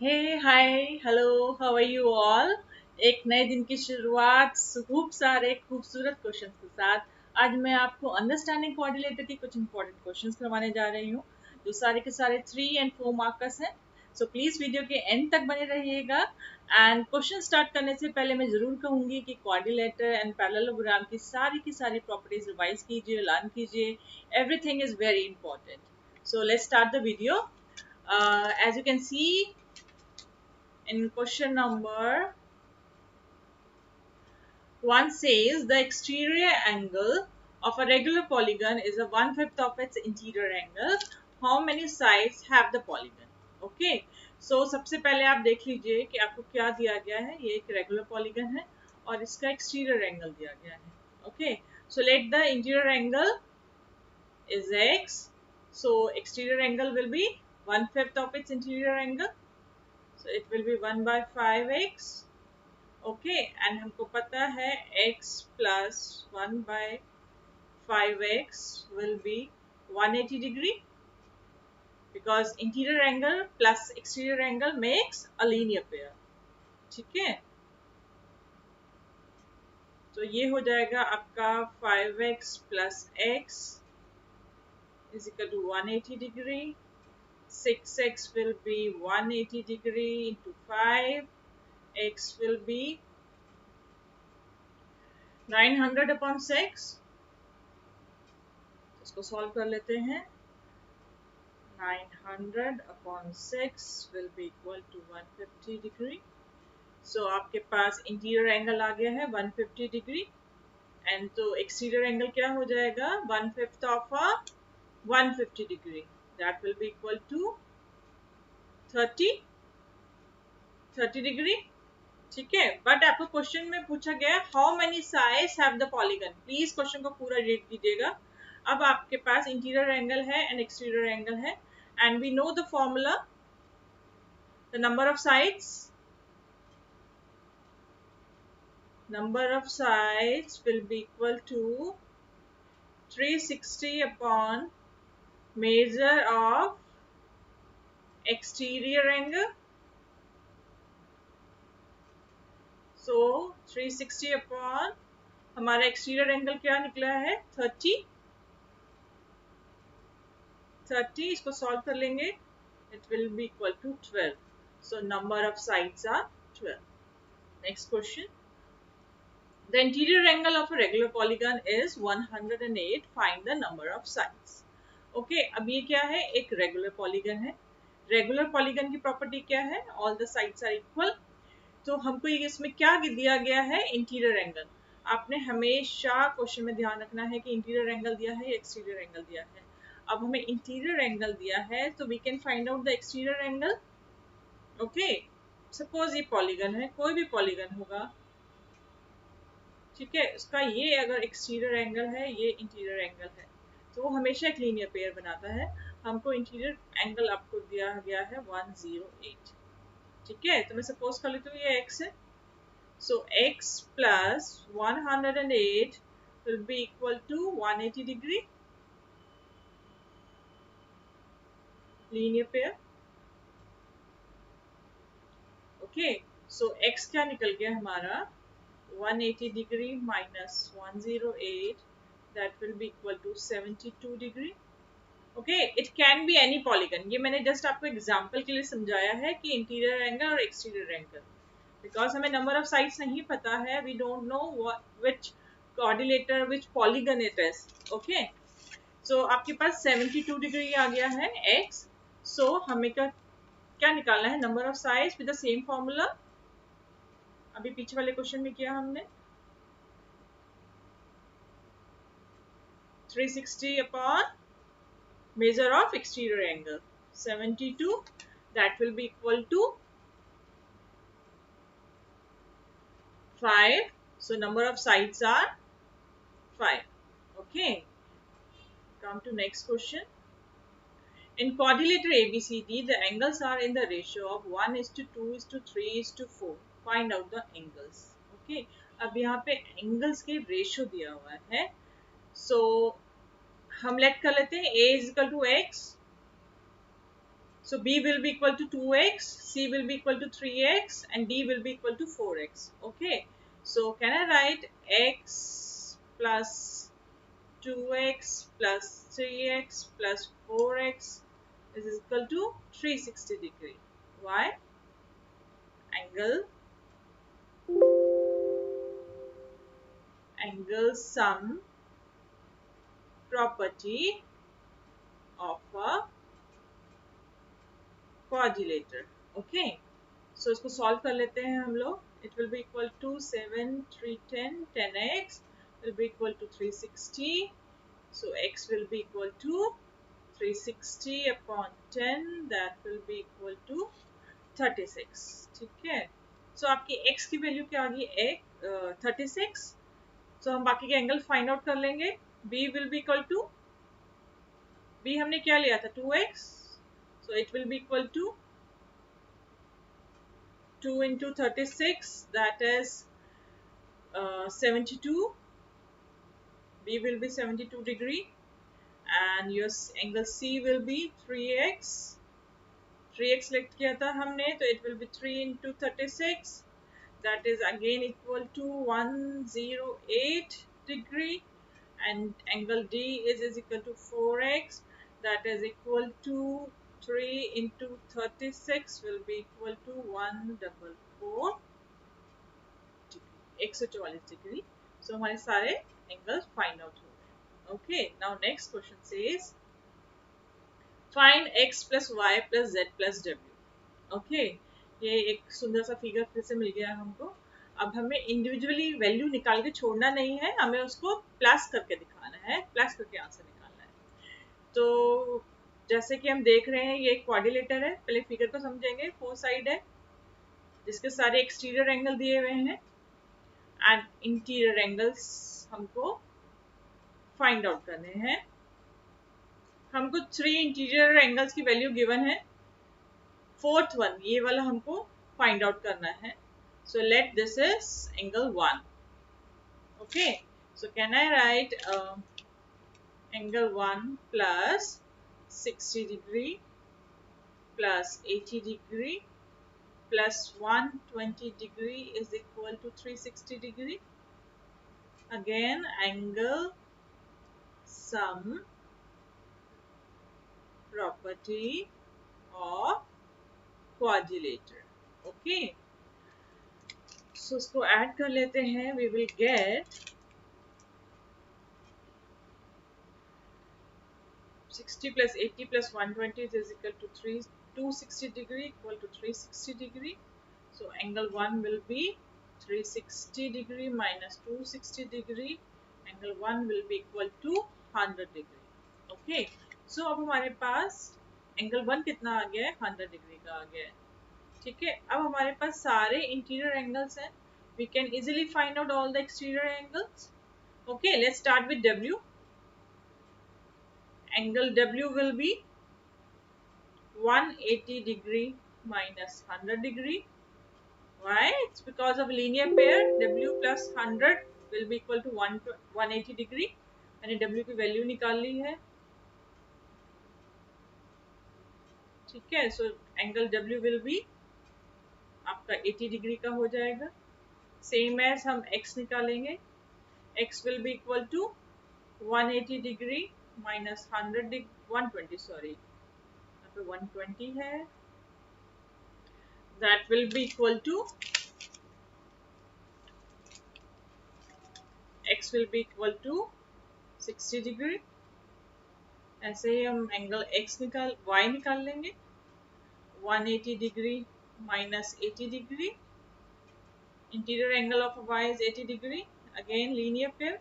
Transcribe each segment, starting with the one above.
Hey hi hello how are you all. एक नए दिन की शुरुआत खूब सारे खूबसूरत क्वेश्चंस के साथ। आज मैं आपको अंडरस्टैंडिंग कोऑर्डिनेटर के कुछ इंपॉर्टेंट क्वेश्चंस करवाने जा रही हूँ जो सारे के सारे 3 और 4 मार्कर्स हैं। सो प्लीज वीडियो के एंड तक बने रहिएगा। एंड क्वेश्चन स्टार्ट करने से पहले मैं जरूर कहूंगी कि कोऑर्डिनेटर एंड पैरेललोग्राम की सारी प्रॉपर्टीज रिवाइज कीजिए, लर्न कीजिए। Everything is very important. So let's start the video. As you can see in question number 1 says the exterior angle of a regular polygon is a 1/5 of its interior angle. How many sides have the polygon? Okay, so सबसे पहले आप देख लीजिए कि आपको क्या दिया गया है। ये एक रेगुलर पॉलीगन है और इसका एक्सटीरियर एंगल दिया गया है। Okay, so let the interior angle is x, so exterior angle will be 1/5 of its interior angle, so it will be 1 by 5x. Okay, and हमको पता है x plus 1/5x will be 180 degree because interior angle plus exterior angle makes a linear pair। ठीक है, तो ये हो जाएगा आपका 5x plus x is equal to 180 degree। 6x will be 180 degree into 5, x will be 900 upon 6। इसको solve कर लेते हैं। 900 upon 6 will be equal to 150 degree। So आपके पास इंटीरियर एंगल आ गया है 150 डिग्री एंड तो एक्सटीरियर एंगल क्या हो जाएगा 1/5 of 150 degree, that will be equal to 30 degree. ठीक है, बट आपको क्वेश्चन में पूछा गया how many sides have the polygon. Please question को पूरा रीड कीजिएगा। अब आपके पास इंटीरियर एंगल है एंड एक्सटीरियर एंगल है and we know the formula, the number of sides will be equal to 360 upon measure of exterior angle। so 360 upon हमारा exterior angle क्या निकला है 30। इसको सॉल्व कर लेंगे, it will be equal to 12। so number of sides are 12। next question, the interior angle of a regular polygon is 108, find the number of sides। Okay, अब ये क्या है, एक रेगुलर पॉलीगन है। रेगुलर पॉलीगन की property क्या है, all the sides are equal. तो हमको ये इसमें क्या दिया गया है, इंटीरियर एंगल। आपने हमेशा क्वेश्चन में ध्यान रखना है कि इंटीरियर एंगल दिया है या एक्सटीरियर एंगल दिया है। अब हमें इंटीरियर एंगल दिया है तो we can find out the exterior angle. Okay, suppose ये पॉलीगन है, कोई भी पॉलीगन होगा, ठीक है, उसका ये अगर एक्सटीरियर एंगल है, ये इंटीरियर एंगल है, तो वो हमेशा एक लीनियर पेयर बनाता है। हमको इंटीरियर एंगल आपको दिया गया है 108। ठीक है, तो मैं सपोज कर लेती हूँ ये x है। सो x प्लस 108 will be equal to 180 degree linear pair. Okay, so x क्या निकल गया हमारा 180 degree minus 108, that will be equal to 72 degree. Okay, it can be any polygon. ये मैंने जस्ट आपको एग्जांपल के लिए समझाया है कि इंटीरियर एंगल और एक्सटीरियर एंगल, बिकॉज हमें नंबर ऑफ साइड्स नहीं पता है, we don't know which coordinator which polygon it is. Okay, so आपके पास 72 डिग्री आ गया है x। सो हमें क्या निकालना है, number of sides with the same formula. अभी पीछे वाले क्वेश्चन में किया हमने 360 upon measure of exterior angle 72, that will be equal to 5। so number of sides are 5। okay, come to next question। in quadrilateral ABCD the angles are in the ratio of 1:2:3:4, find out the angles। okay, अब यहाँ पे angles के ratio दिया हुआ है, so हम late कर लेते हैं a is equal to x So B will be equal to 2x, C will be equal to 3x, and D will be equal to 4x. Okay, so can I write x plus 2x plus 3x plus 4x is equal to 360 degree? Why? Angle sum property of a quadrilateral. Okay, so इसको solve कर लेते हैं हम लोग. It will be equal to 7 3 10 10x will be equal to 360. So x will be equal to 360 upon 10, that will be equal to 36. ठीक है, so आपकी x की वैल्यू क्या आ गई? 36. so हम बाकी के एंगल फाइंड आउट कर लेंगे. b will be equal to, b हमने क्या लिया था? 2x. so it will be equal to 2 into 36, that is 72. b will be 72 degree, and your angle c will be 3x. 3x select किया था हमने, तो it will be 3 into 36, that is again equal to 108 degree, and angle D is equal to 4x, that is equal to 3 into 36 will be equal to 144 degree, 144 degree. So हमारे सारे angles find out हो गए. Okay, now next question says find x plus y plus z plus w. Okay, ये एक सुंदर सा figure फिर से मिल गया हमको. अब हमें इंडिविजुअली वैल्यू निकाल के छोड़ना नहीं है, हमें उसको प्लस करके दिखाना है, प्लस करके आंसर निकालना है. तो जैसे कि हम देख रहे हैं ये एक क्वाड्रिलेटर है. पहले फिगर को समझेंगे. 4 साइड है जिसके सारे एक्सटीरियर एंगल दिए हुए हैं एंड इंटीरियर एंगल्स हमको फाइंड आउट करने हैं. हमको 3 इंटीरियर एंगल्स की वैल्यू गिवन है. फोर्थ वन ये वाला हमको फाइंड आउट करना है. So let this is angle 1. Okay, so can I write angle 1 plus 60 degree plus 80 degree plus 120 degree is equal to 360 degree. Again, angle sum property of quadrilateral. Okay, so इसको add कर लेते हैं. We will get 60 plus 80 plus 120 is equal to 260 degree equal to 360 degree. So angle 1 will be 360 degree minus 260 degree. Angle 1 will be equal to 100 degree. Okay, so अब हमारे पास angle 1 कितना आ गया है? 100 degree का आ गया है. ठीक है, अब हमारे पास सारे interior angles हैं. We can easily find out all the exterior angles. Okay, let's start with W. Angle W will be 180 degree minus 100 degree. Why? It's because of linear pair. W plus 100 will be equal to 180 degree. मैंने W की value निकाल ली है. ठीक है, so angle W will be आपका 80 degree का हो जाएगा. सेम एज हम x निकालेंगे. x will be equal to 180 degree minus 120 sorry 120 है. That will be equal to x will be equal to 60 degree. ऐसे ही हम एंगल y निकाल लेंगे. 180 degree minus 80 degree. Interior angle of y is 80 degree. Again linear pair.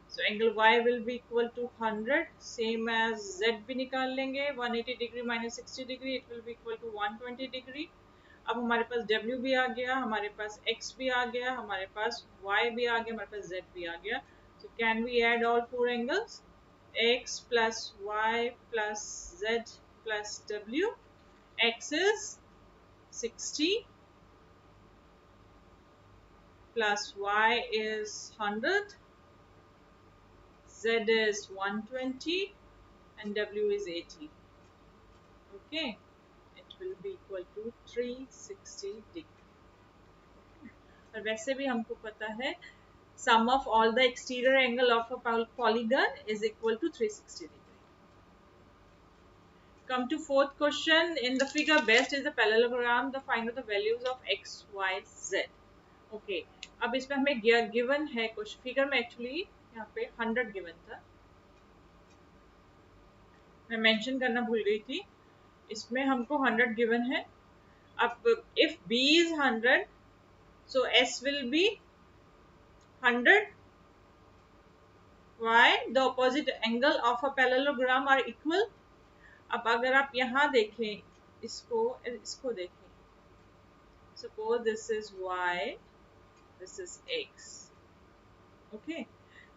So angle y will be equal to 100. Same as z भी निकाल लेंगे. 180 degree minus 60 degree, it will be equal to 120 degree. अब हमारे पास w भी आ गया, हमारे पास x भी आ गया, हमारे पास y भी आ गया, हमारे पास z भी आ गया. So can we add all 4 angles? X plus y plus z plus w. X is 60 plus y is 100, z is 120 and w is 80. Okay, it will be equal to 360 degree. और वैसे भी हमको पता है sum of all the exterior angle of a polygon is equal to 360 degree. Come to fourth question. In the figure best is the parallelogram. The find out the values of x, y, z. Okay. अब इसमें हमें given है कुछ figure में, actually यहाँ पे 100 given था, मैं मेंशन करना भूल गई थी। इसमें हमको 100 गिवन है। अब if b is 100, so s will be 100. Why? The opposite angle of a parallelogram are equal. अब अगर आप यहाँ देखें, इसको देखें, suppose this is y, this is x. Okay,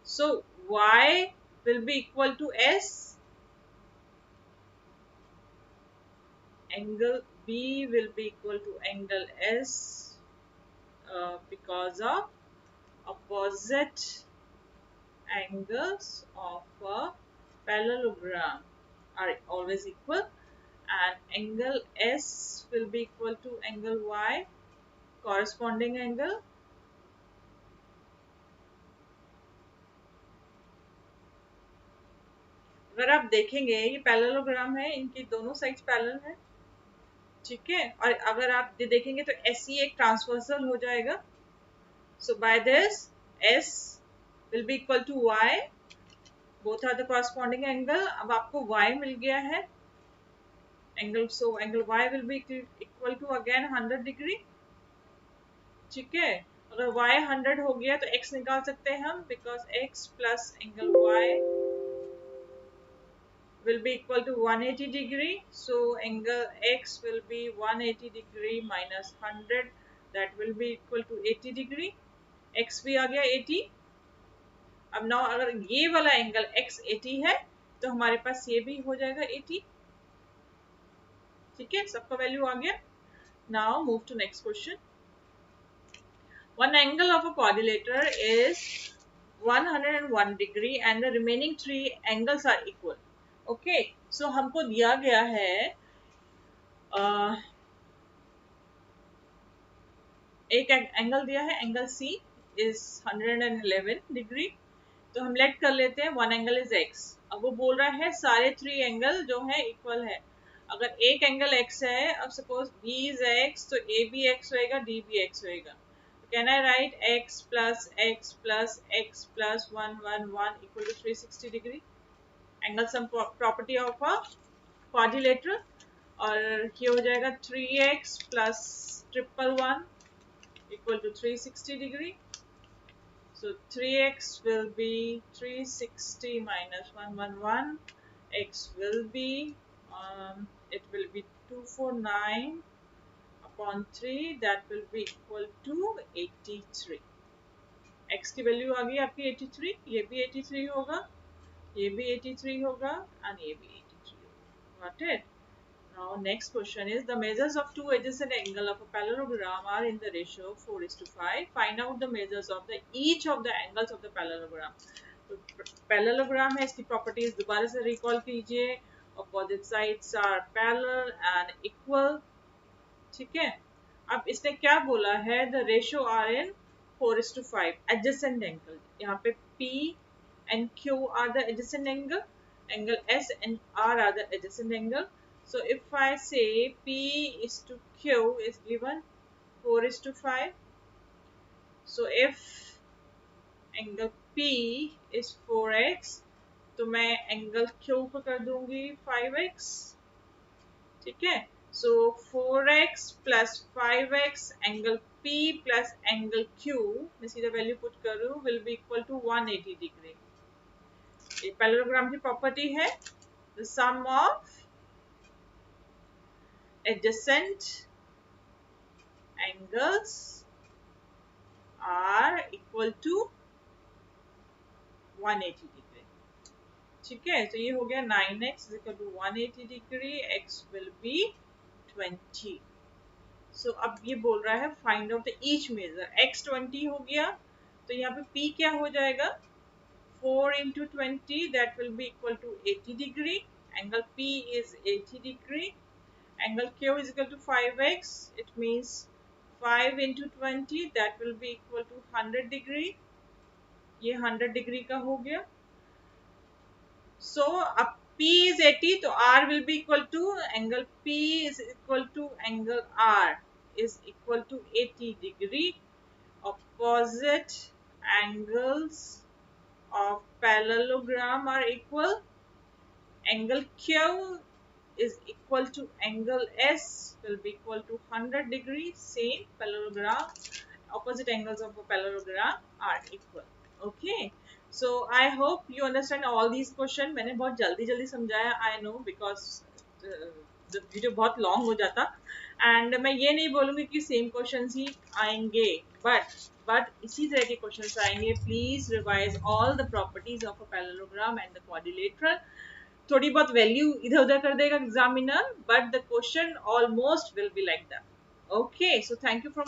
so y will be equal to s, angle b will be equal to angle s, because of opposite angles of a parallelogram are always equal, and angle s will be equal to angle y, corresponding angle. अगर आप देखेंगे ये parallelogram है, इनकी दोनों sides parallel है, ठीक है। और अगर आप देखेंगे तो एस ही एक ट्रांसवर्सल हो जाएगा। So by this S will be equal to Y, both are the corresponding angle. अब आपको y मिल गया है angle, so angle y will be equal to again 100 degree, ठीक है। अगर y 100 हो गया तो x निकाल सकते हैं हम, because x plus angle y will be equal to 180 degree. So angle x will be 180 degree minus 100, that will be equal to 80 degree. x भी आ गया 80। अब now अगर ये वाला एंगल x 80 है तो हमारे पास ये भी हो जाएगा 80, ठीक है, सबका वैल्यू आ गया। Now move to next question. One angle of a quadrilateral is 101 degree and the remaining 3 angles are equal. Okay, सो हमको दिया गया है एक एंगल दिया है, एंगल C इज 111 डिग्री। तो हम लेट कर लेते हैं वन एंगल इज x। अब वो बोल रहा है सारे 3 एंगल जो है इक्वल है। अगर एक एंगल x है, अब सपोज B इज x, तो A भी x होएगा, D भी x होएगा। Can I write x plus x plus x plus 111 equal to 360 degree, angle sum property of a quadrilateral. और ये हो जाएगा 3x plus 111 equal to 360 degree. So 3x will be 360 minus 111. X will be it will be 249 upon 3, that will be equal to 83. x की value आ गई आपकी 83, ये भी 83 होगा, ये भी 83 होगा, and ये भी 83 होगा। Got it? Now next question is the measures of two adjacent angle of a parallelogram are in the ratio 4:5. Find out the measures of the each of the angles of the parallelogram. तो parallelogram है, इसकी properties दोबारा से recall कीजिए। Opposite sides are parallel and equal, ठीक है। अब इसने क्या बोला है, the ratio are in 4:5 adjacent angle। यहाँ पे P and Q are the adjacent angle, angle S and R are the adjacent angle. So if I say P is to Q is given 4:5, so if angle P is 4x, तो मैं angle Q को कर दूंगी 5x, ठीक है। So 4x plus 5x angle P plus angle Q, मैं सीधा value put कर रही हूँ, will be equal to 180 degree. ये पैरेललोग्राम की प्रॉपर्टी है, the sum of adjacent angles are equal to 180 degree, ठीक है। तो ये हो गया 9x is equal to 180 degree, x will be 20। So अब ये बोल रहा है find out the each measure. x 20 हो गया, तो यहाँ पे p क्या हो जाएगा, 4 into 20, that will be equal to 80 degree. Angle P is 80 degree. angle Q is equal to 5x. It means 5 into 20, that will be equal to 100 degree. ये 100 degree का हो गया. So अब P is 80, तो R will be equal to angle P is equal to angle R is equal to 80 degree. Opposite angles of parallelogram are equal. Angle Q is equal to angle S will be equal to 100 degrees. Same parallelogram, opposite angles of a parallelogram are equal. Okay, so I hope you understand all these questions. मैंने बहुत जल्दी जल्दी समझाया, I know, because video बहुत long हो जाता. And मैं ये नहीं बोलूँगी कि सेम क्वेश्चंस ही आएंगे, बट इसी तरह के क्वेश्चंस आएंगे. Please revise all the properties of a parallelogram and the quadrilateral. थोड़ी बहुत वैल्यू इधर उधर कर देगा examiner, but the question almost will be like that. Okay, so thank you for